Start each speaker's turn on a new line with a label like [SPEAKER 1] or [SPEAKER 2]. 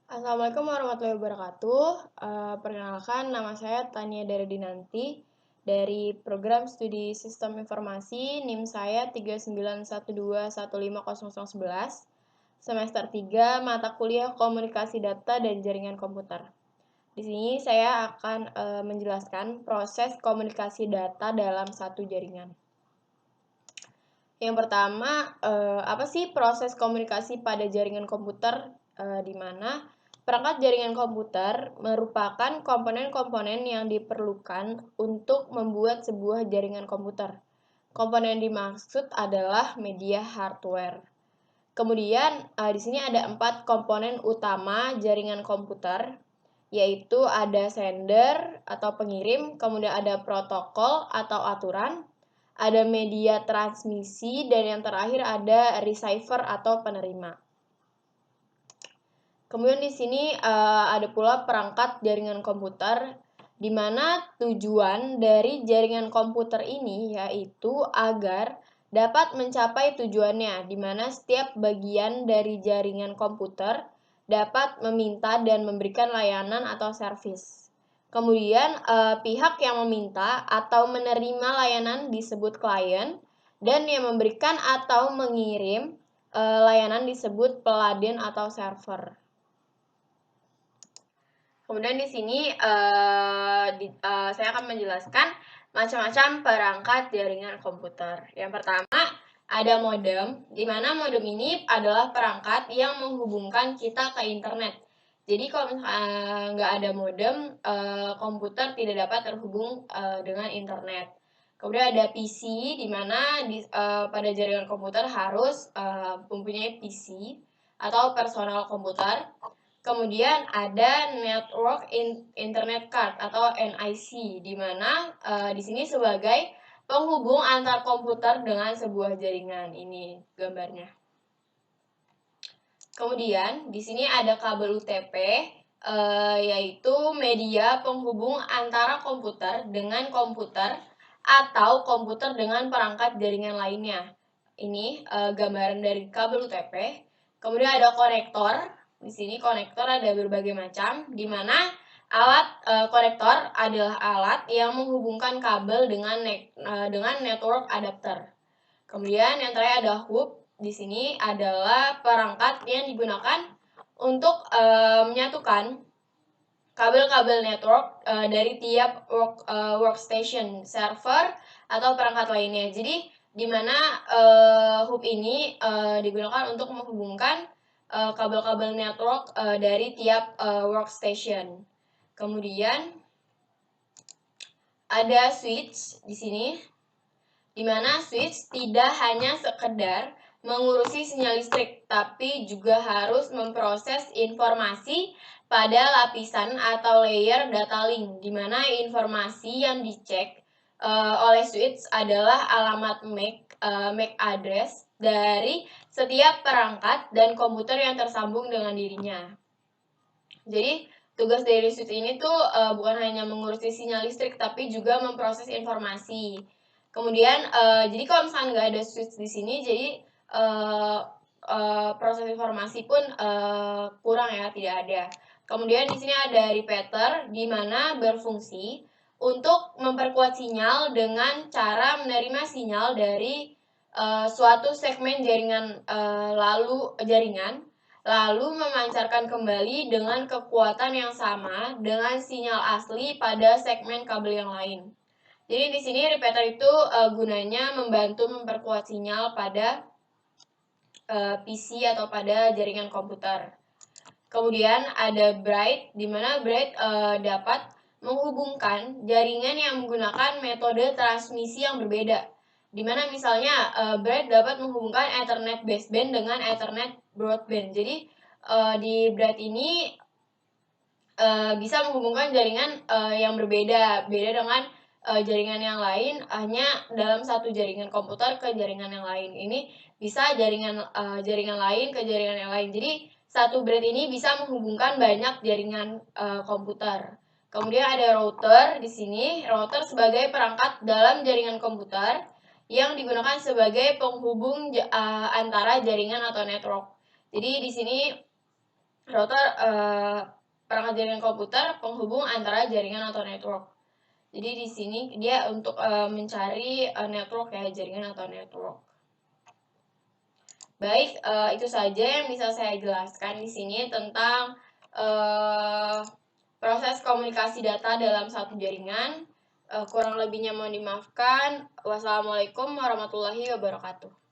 [SPEAKER 1] Assalamualaikum warahmatullahi wabarakatuh. Perkenalkan, nama saya Tania Daridinanti dari Program Studi Sistem Informasi, NIM saya 3912150011, semester 3, mata kuliah Komunikasi Data dan Jaringan Komputer. Di sini saya akan menjelaskan proses komunikasi data dalam satu jaringan. Yang pertama, apa sih proses komunikasi pada jaringan komputer, di mana perangkat jaringan komputer merupakan komponen-komponen yang diperlukan untuk membuat sebuah jaringan komputer. Komponen yang dimaksud adalah media hardware. Kemudian, di sini ada 4 komponen utama jaringan komputer, yaitu ada sender atau pengirim, kemudian ada protokol atau aturan, ada media transmisi, dan yang terakhir ada receiver atau penerima. Kemudian di sini ada pula perangkat jaringan komputer, di mana tujuan dari jaringan komputer ini yaitu agar dapat mencapai tujuannya, di mana setiap bagian dari jaringan komputer dapat meminta dan memberikan layanan atau servis. Kemudian pihak yang meminta atau menerima layanan disebut klien, dan yang memberikan atau mengirim layanan disebut peladen atau server. Kemudian di sini saya akan menjelaskan macam-macam perangkat jaringan komputer. Yang pertama ada modem, di mana modem ini adalah perangkat yang menghubungkan kita ke internet. Jadi kalau misalnya nggak ada modem, komputer tidak dapat terhubung dengan internet. Kemudian ada PC, di mana pada jaringan komputer harus mempunyai PC atau personal komputer. Kemudian ada Network Internet Card atau NIC, di mana di sini sebagai penghubung antar komputer dengan sebuah jaringan. Ini gambarnya. Kemudian di sini ada kabel UTP, yaitu media penghubung antara komputer dengan komputer atau komputer dengan perangkat jaringan lainnya. Ini gambaran dari kabel UTP. Kemudian ada konektor. Di sini konektor ada berbagai macam, di mana alat konektor adalah alat yang menghubungkan kabel dengan network adapter. Kemudian yang terakhir ada hub. Di sini adalah perangkat yang digunakan untuk menyatukan kabel-kabel network dari tiap workstation, server, atau perangkat lainnya. Jadi di mana hub ini digunakan untuk menghubungkan kabel-kabel network dari tiap workstation. Kemudian ada switch di sini, di mana switch tidak hanya sekedar mengurusi sinyal listrik, tapi juga harus memproses informasi pada lapisan atau layer data link, di mana informasi yang dicek oleh switch adalah alamat MAC address dari setiap perangkat dan komputer yang tersambung dengan dirinya. Jadi tugas dari switch ini tuh bukan hanya mengurusi sinyal listrik, tapi juga memproses informasi. Kemudian jadi kalau misalnya nggak ada switch di sini, jadi proses informasi pun kurang ya, tidak ada. Kemudian di sini ada repeater, di mana berfungsi untuk memperkuat sinyal dengan cara menerima sinyal dari suatu segmen jaringan lalu memancarkan kembali dengan kekuatan yang sama dengan sinyal asli pada segmen kabel yang lain. Jadi di sini repeater itu gunanya membantu memperkuat sinyal pada PC atau pada jaringan komputer. Kemudian ada bright, di mana bright dapat menghubungkan jaringan yang menggunakan metode transmisi yang berbeda. Di mana misalnya bright dapat menghubungkan Ethernet baseband dengan Ethernet broadband. Jadi di bright ini bisa menghubungkan jaringan yang berbeda dengan jaringan yang lain, hanya dalam satu jaringan komputer ke jaringan yang lain. Ini bisa jaringan lain ke jaringan yang lain. Jadi satu bright ini bisa menghubungkan banyak jaringan komputer. Kemudian ada router di sini. Router sebagai perangkat dalam jaringan komputer yang digunakan sebagai penghubung antara jaringan atau network. Jadi di sini Router perangkat jaringan komputer penghubung antara jaringan atau network. Jadi di sini dia untuk mencari network ya, jaringan atau network. Baik, itu saja yang bisa saya jelaskan di sini tentang proses komunikasi data dalam satu jaringan. Kurang lebihnya mohon dimaafkan. Wassalamualaikum warahmatullahi wabarakatuh.